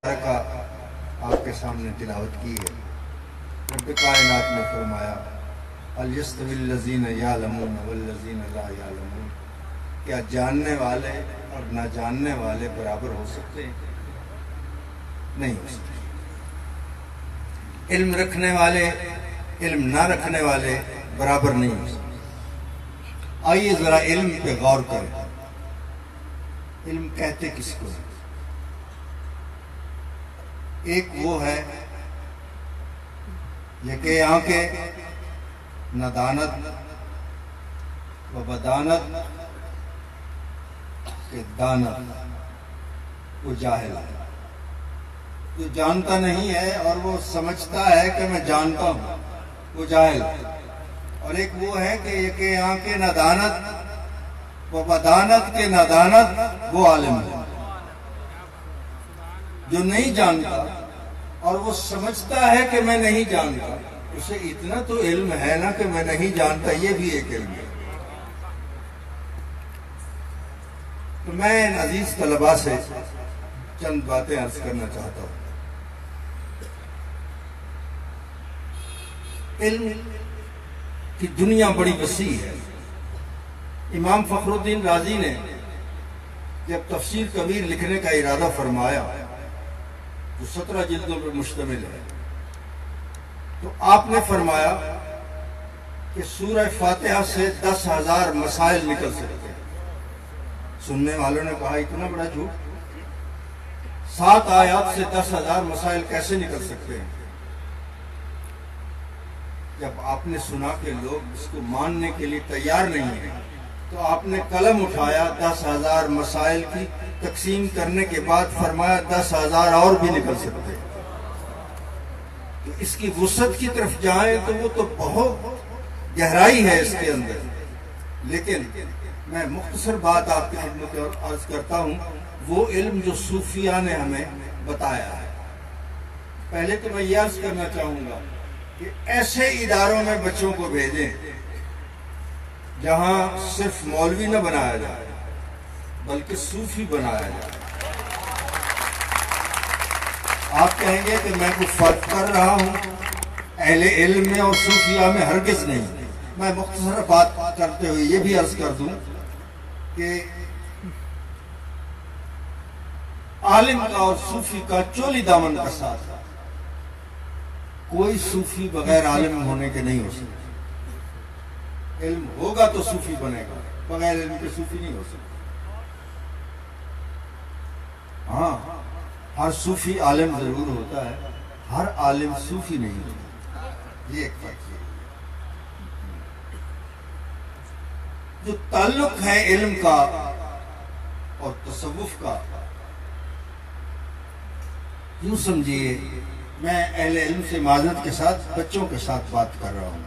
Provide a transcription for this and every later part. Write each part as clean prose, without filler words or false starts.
کا آپ کے سامنے تلاوت کی ہے۔ رب کائنات نے فرمایا هل يستوي الذين يعلمون والذين لا يعلمون، کیا جاننے والے اور نہ جاننے والے برابر ہو سکتے ہیں؟ نہیں ہو سکتے۔ علم رکھنے والے علم نہ رکھنے والے برابر نہیں ہو سکتے۔ آئیے ذرا علم پہ غور کریں۔ علم کہتے کس کو؟ ایک وہ ہے یکے آنکھیں ندانت و بدانت کے دانت، وہ جاہل ہے، جو جانتا نہیں ہے اور وہ سمجھتا ہے کہ میں جانتا ہوں، وہ جاہل ہے۔ اور ایک وہ ہے کہ یکے آنکھیں ندانت و بدانت کے ندانت، وہ عالم ہے، جو نہیں جانتا اور وہ سمجھتا ہے کہ میں نہیں جانتا، اسے اتنا تو علم ہے نا کہ میں نہیں جانتا، یہ بھی ایک علم ہے۔ تو میں ان عزیز طلباء سے چند باتیں عرض کرنا چاہتا ہوں۔ علم کی دنیا بڑی وسیع ہے۔ امام فخر الدین رازی نے جب تفسیر کبیر لکھنے کا ارادہ فرمایا، جو 17 جلدوں پر مشتمل ہے، تو آپ نے فرمایا کہ سورہ فاتحہ سے 10,000 مسائل نکل سکتے ہیں۔ سننے والوں نے کہا اتنا بڑا جھوٹ، 7 آیات سے 10,000 مسائل کیسے نکل سکتے ہیں؟ جب آپ نے سنا کہ لوگ اس کو ماننے کے لیے تیار نہیں ہیں، تو آپ نے قلم اٹھایا، 10,000 مسائل کی تقسیم کرنے کے بعد فرمایا 10,000 اور بھی نکل سکتے ہیں۔ تو اس کی وسعت کی طرف جائیں تو وہ تو بہت گہرائی ہے اس کے اندر، لیکن میں مختصر بات آپ کی خدمت میں عرض کرتا ہوں۔ وہ علم جو صوفیاء نے ہمیں بتایا ہے، پہلے تو میں یہ عرض کرنا چاہوں گا کہ ایسے اداروں میں بچوں کو بھیجیں جہاں صرف مولوی نہ بنایا جائے بلکہ صوفی بنایا جائے۔ آپ کہیں گے کہ میں کچھ فرق کر رہا ہوں، اہل علم میں اور صوفیاء میں ہرگز نہیں۔ میں مختصر بات کرتے ہوئے یہ بھی عرض کر دوں کہ عالم کا اور صوفی کا چولی دامن کا ساتھ، کوئی صوفی بغیر عالم ہونے کے نہیں ہو سکتا۔ علم ہوگا تو صوفی بنے گا، بغیر علم کے صوفی نہیں ہو سکتا۔ ہاں، ہر صوفی عالم ضرور ہوتا ہے، ہر عالم صوفی نہیں ہوتا، یہ ایک فرق ہے۔ جو تعلق ہے علم کا اور تصوف کا، یوں سمجھیے میں اہل علم سے معذرت کے ساتھ بچوں کے ساتھ بات کر رہا ہوں،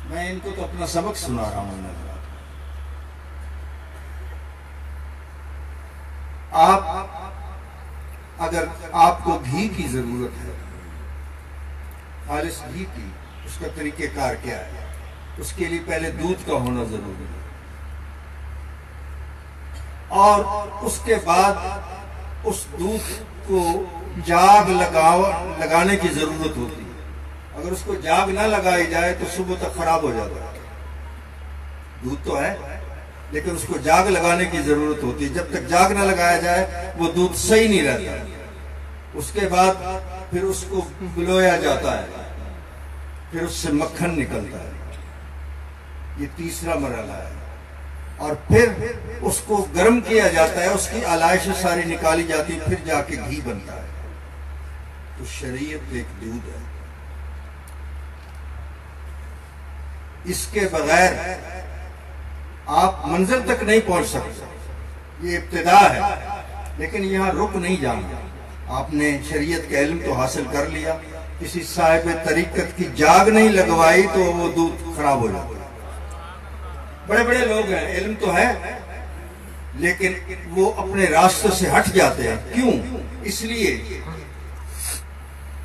میں ان کو تو اپنا سبق سنا رہا ہوں۔ اگر آپ کو گھی کی ضرورت ہے، خالص گھی کی، اس کا طریقہ کار کیا ہے؟ اس کے لیے پہلے دودھ کا ہونا ضروری ہے، اور اس کے بعد اس دودھ کو جاگ لگانے کی ضرورت ہوتی ہے۔ اگر اس کو جاگ نہ لگائی جائے تو صبح تک خراب ہو جاتا ہے۔ دودھ تو ہے لیکن اس کو جاگ لگانے کی ضرورت ہوتی ہے۔ جب تک جاگ نہ لگایا جائے وہ دودھ صحیح نہیں رہتا۔ اس کے بعد پھر اس کو بلویا جاتا ہے، پھر اس سے مکھن نکلتا ہے، یہ تیسرا مرحلہ ہے۔ اور پھر اس کو گرم کیا جاتا ہے، اس کی علائشیں ساری نکالی جاتی ہیں، پھر جا کے گھی بنتا ہے۔ تو شریعت ایک دودھ ہے، اس کے بغیر آپ منزل تک نہیں پہنچ سکتے۔ یہ ابتدا ہے، لیکن یہاں رک نہیں جانا۔ آپ نے شریعت کا علم تو حاصل کر لیا، کسی صاحب طریقت کی جاگ نہیں لگوائی تو وہ دودھ خراب ہو جاتا ہے۔ بڑے بڑے لوگ ہیں، علم تو ہے لیکن وہ اپنے راستے سے ہٹ جاتے ہیں۔ کیوں؟ اس لیے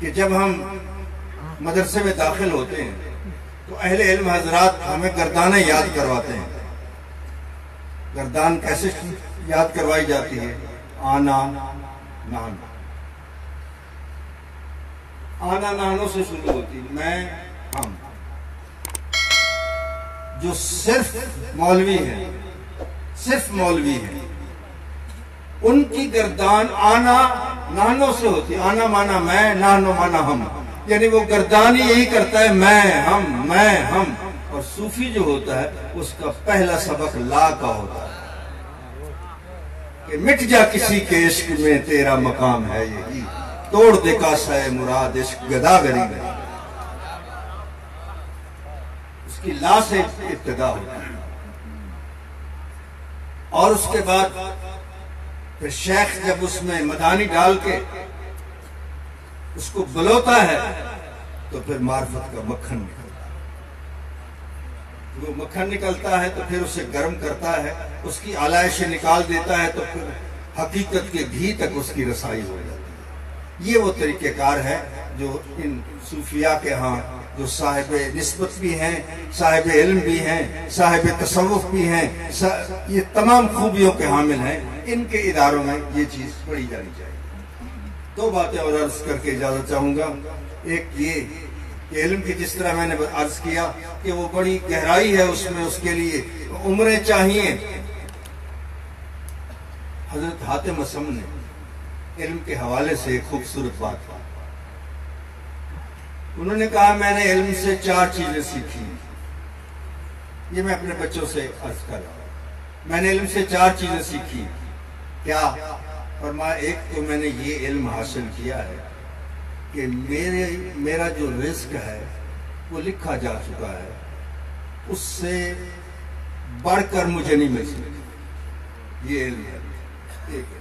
کہ جب ہم مدرسے میں داخل ہوتے ہیں تو اہل علم حضرات ہمیں گردانیں یاد کرواتے ہیں۔ گردان کیسے یاد کروائی جاتی ہے؟ آنا نانا، آنا نانوں سے شروع ہوتی، میں ہم. جو صرف مولوی ہیں، صرف مولوی ہیں، ان کی گردان آنا نانوں سے ہوتی. آنا مانا میں، نانو مانا ہم، یعنی وہ گردان ہی یہی کرتا ہے میں ہم. اور صوفی جو ہوتا ہے اس کا پہلا سبق لا کا ہوتا ہے کہ مٹ جا کسی کے عشق میں تیرا مقام ہے یہی، توڑ دے کاسہ مراد عشق گداگری میں. اس کی لا سے ابتدا ہوتی ہے. اور اس کے بعد پھر شیخ جب اس میں مدانی ڈال کے اس کو بلوتا ہے تو پھر معرفت کا مکھن نکلتا ہے. وہ مکھن نکلتا ہے تو پھر اسے گرم کرتا ہے، اس کی علائشیں نکال دیتا ہے تو پھر حقیقت کے گھی تک اس کی رسائی ہو جاتی ہے. یہ وہ طریقہ کار ہے جو ان صوفیاء کے ہاں جو صاحب نسبت بھی ہیں، صاحب علم بھی ہیں، صاحب تصوف بھی ہیں، یہ تمام خوبیوں کے حامل ہیں. ان کے اداروں میں یہ چیز پڑھی جانی چاہیے. دو باتیں اور عرض کر کے اجازت چاہوں گا. ایک یہ کہ علم کی جس طرح میں نے عرض کیا کہ وہ بڑی گہرائی ہے اس میں، اس کے لیے عمریں چاہیے. حضرت حاتم اسم نے علم کے حوالے سے ایک خوبصورت بات کی. انہوں نے کہا میں نے علم سے 4 چیزیں سیکھی. یہ میں اپنے بچوں سے عرض کر رہا ہوں. میں نے علم سے 4 چیزیں سیکھی. کیا؟ فرمایا ایک تو میں نے یہ علم حاصل کیا ہے کہ میرا جو رزق ہے وہ لکھا جا چکا ہے، اس سے بڑھ کر مجھے نہیں مل سکتی. یہ علم ہے ایک.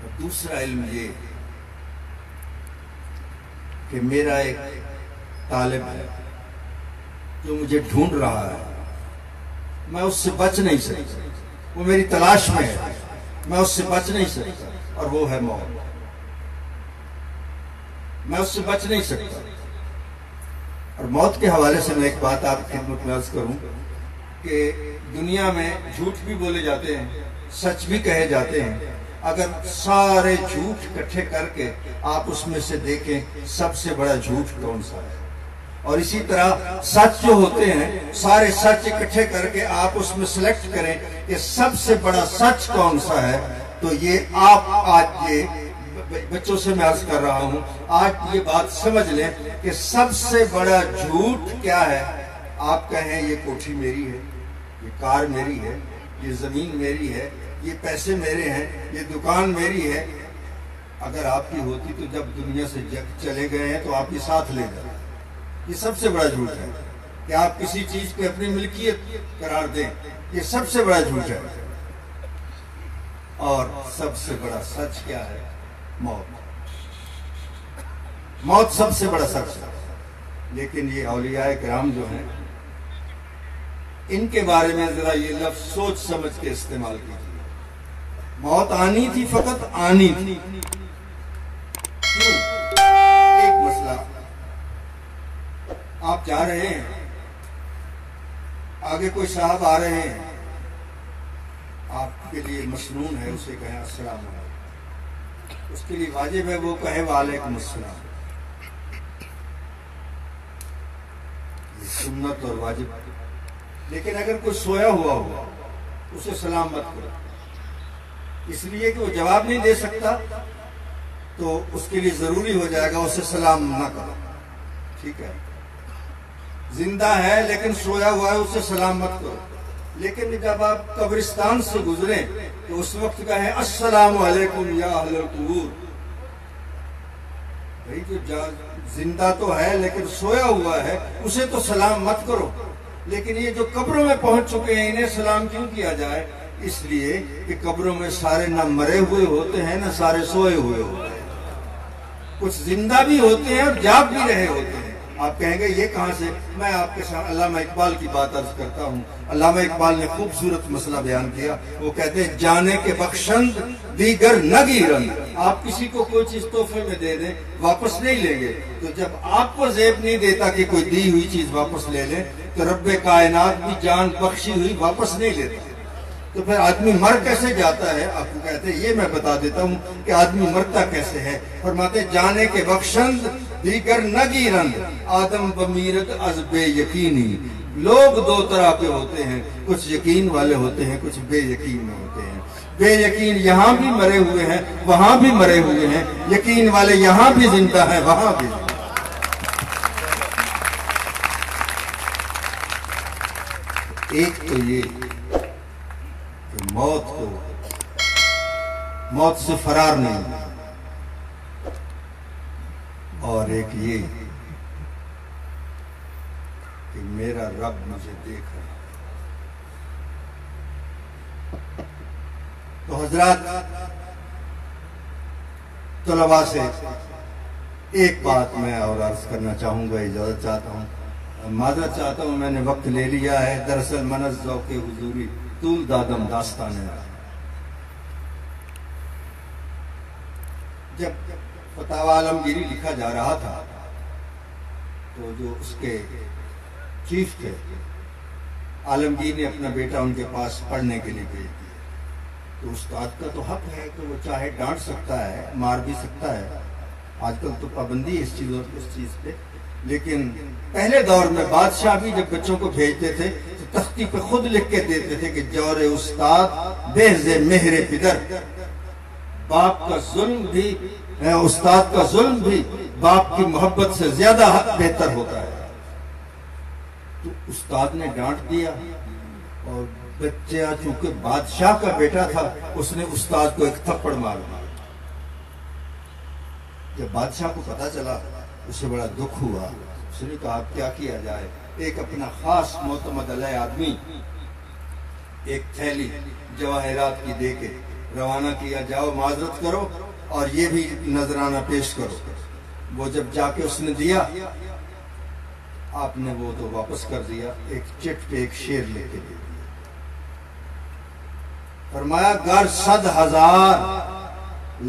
اور دوسرا علم یہ کہ میرا ایک طالب ہے جو مجھے ڈھونڈ رہا ہے، میں اس سے بچ نہیں سکتا. وہ میری تلاش میں ہے، میں اس سے بچ نہیں سکتا، اور وہ ہے موت. میں اس سے بچ نہیں سکتا. اور موت کے حوالے سے میں ایک بات آپ کی خدمت میں عرض کروں کہ دنیا میں جھوٹ بھی بولے جاتے ہیں، سچ بھی کہے جاتے ہیں. اگر سارے جھوٹ اکٹھے کر کے آپ اس میں سے دیکھیں سب سے بڑا جھوٹ کون سا ہے، اور اسی طرح سچ جو ہوتے ہیں سارے سچ اکٹھے کر کے آپ اس میں سلیکٹ کریں کہ سب سے بڑا سچ کون سا ہے، تو یہ آپ آج یہ بچوں سے میں عرض کر رہا ہوں، آج یہ بات سمجھ لیں کہ سب سے بڑا جھوٹ کیا ہے. آپ کہیں یہ کوٹھی میری ہے، یہ کار میری ہے، یہ زمین میری ہے، یہ پیسے میرے ہیں، یہ دکان میری ہے. اگر آپ کی ہوتی تو جب دنیا سے چلے گئے ہیں تو آپ یہ ساتھ لے جائیں. یہ سب سے بڑا جھوٹ ہے کہ آپ کسی چیز کو اپنی ملکیت قرار دیں. یہ سب سے بڑا جھوٹ ہے. اور سب سے بڑا سچ کیا ہے؟ موت. موت سب سے بڑا سچ ہے. لیکن یہ اولیاء کرام جو ہیں ان کے بارے میں ذرا یہ لفظ سوچ سمجھ کے استعمال کیجیے. موت آنی تھی، فقط آنی تھی. کیوں؟ ایک مسئلہ، آپ جا رہے ہیں، آگے کوئی صاحب آ رہے ہیں، آپ کے لیے مسنون ہے اسے کہیں السلام علیکم، اس کے لیے واجب ہے وہ کہے وعلیکم السلام. سنت اور واجب. لیکن اگر کوئی سویا ہوا ہوگا اسے سلام مت کرو، اس لیے کہ وہ جواب نہیں دے سکتا تو اس کے لیے ضروری ہو جائے گا اسے سلام نہ کرو. ٹھیک ہے؟ زندہ ہے لیکن سویا ہوا ہے اسے سلام مت کرو. لیکن جب آپ قبرستان سے گزریں تو اس وقت کہیں السلام علیکم یا اہل القبور. بھئی جو زندہ تو ہے لیکن سویا ہوا ہے اسے تو سلام مت کرو. لیکن یہ جو قبروں میں پہنچ چکے ہیں انہیں سلام کیوں کیا جائے؟ اس لیے کہ قبروں میں سارے نہ مرے ہوئے ہوتے ہیں نہ سارے سوئے ہوئے ہوتے ہیں. کچھ زندہ بھی ہوتے ہیں اور جاگ بھی رہے ہوتے ہیں. آپ کہیں گے یہ کہاں سے؟ میں آپ کے ساتھ علامہ اقبال کی بات عرض کرتا ہوں. علامہ اقبال نے خوبصورت مسئلہ بیان کیا. وہ کہتے ہیں جانے کے بخشند دیگر نہ گیرند. آپ کسی کو کوئی چیز تحفے میں دے دیں واپس نہیں لیں گے، تو جب آپ کو زیب نہیں دیتا کہ کوئی دی ہوئی چیز واپس لے لیں تو رب کائنات بھی جان بخشی ہوئی واپس نہیں لیتا. تو پھر آدمی مر کیسے جاتا ہے؟ آپ کو کہتے ہیں یہ میں بتا دیتا ہوں کہ آدمی مرتا کیسے ہے۔ فرماتے جانے کے بخشند دیگر نگیرند آدم بمیرت از بے یقینی۔ لوگ دو طرح کے ہوتے ہیں، کچھ یقین والے ہوتے ہیں، کچھ بے یقین میں ہوتے ہیں۔ بے یقین یہاں بھی مرے ہوئے ہیں، وہاں بھی مرے ہوئے ہیں، یقین والے یہاں بھی زندہ ہیں، وہاں بھی۔ ایک تو یہ کہ موت سے فرار نہیں، اور ایک یہ کہ میرا رب مجھے دیکھ رہا ہے۔ تو حضرات طلباء سے ایک بات میں اور عرض کرنا چاہوں گا، اجازت چاہتا ہوں، معذرت چاہتا ہوں، میں نے وقت لے لیا ہے۔ دراصل من از ذوق حضوری طول دادم داستان ہے۔ جب فتاوی عالمگیری لکھا جا رہا تھا تو جو اس کے چیف تھے عالمگیر نے اپنا بیٹا ان کے پاس پڑھنے کے لیے بھیج دیا۔ تو استاد کا تو حق ہے کہ وہ چاہے ڈانٹ سکتا ہے، مار بھی سکتا ہے، آج کل تو پابندی ہے اس چیز پہ، لیکن پہلے دور میں بادشاہ بھی جب بچوں کو بھیجتے تھے تو تختی پہ خود لکھ کے دیتے تھے کہ جور استاد بہز مہر پدر۔ باپ کا ظلم بھی، استاد کا ظلم بھی باپ کی محبت سے زیادہ بہتر ہوتا ہے۔ تو استاد نے ڈانٹ دیا، اور بچہ چونکہ بادشاہ کا بیٹا تھا اس نے استاد کو ایک تھپڑ مار دیا۔ جب بادشاہ کو پتا چلا اسے بڑا دکھ ہوا، اس نے کہا اب کیا کیا جائے؟ ایک اپنا خاص معتمد علیہ آدمی ایک تھیلی جواہرات کی دے کے روانہ کیا، جاؤ معذرت کرو اور یہ بھی نذرانہ پیش کرو۔ وہ جب جا کے اس نے دیا، آپ نے وہ تو واپس کر دیا، ایک چٹ پہ ایک شعر لے کے دے دیا۔ فرمایا گر 100,000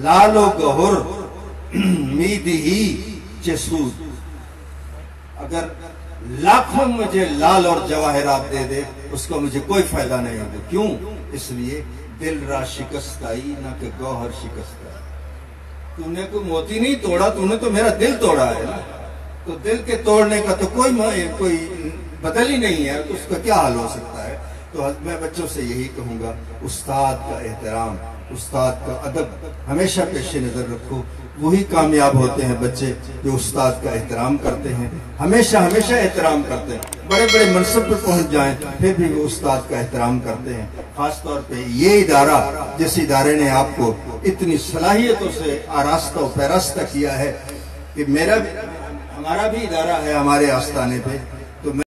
لال و گہر میدی ہی چسود، اگر لاکھوں مجھے لال اور جواہرات دے دے اس کو مجھے کوئی فائدہ نہیں ہوگا۔ کیوں؟ اس لیے دل را شکستائی نہ کہ گوہر شکستائی۔ تو نے کوئی موتی نہیں توڑا، تو نے تو میرا دل توڑا ہے نا، تو دل کے توڑنے کا تو کوئی بدل ہی نہیں ہے، تو اس کا کیا حال ہو سکتا ہے؟ تو میں بچوں سے یہی کہوں گا، استاد کا احترام، استاد کا ادب ہمیشہ پیش نظر رکھو۔ وہی کامیاب ہوتے ہیں بچے جو استاد کا احترام کرتے ہیں، ہمیشہ احترام کرتے ہیں، بڑے بڑے منصب پہ پہنچ جائیں پھر بھی وہ استاد کا احترام کرتے ہیں۔ خاص طور پہ یہ ادارہ، جس ادارے نے آپ کو اتنی صلاحیتوں سے آراستہ و پیراستہ کیا ہے، کہ ہمارا بھی ادارہ ہے ہمارے آستانے پہ، تو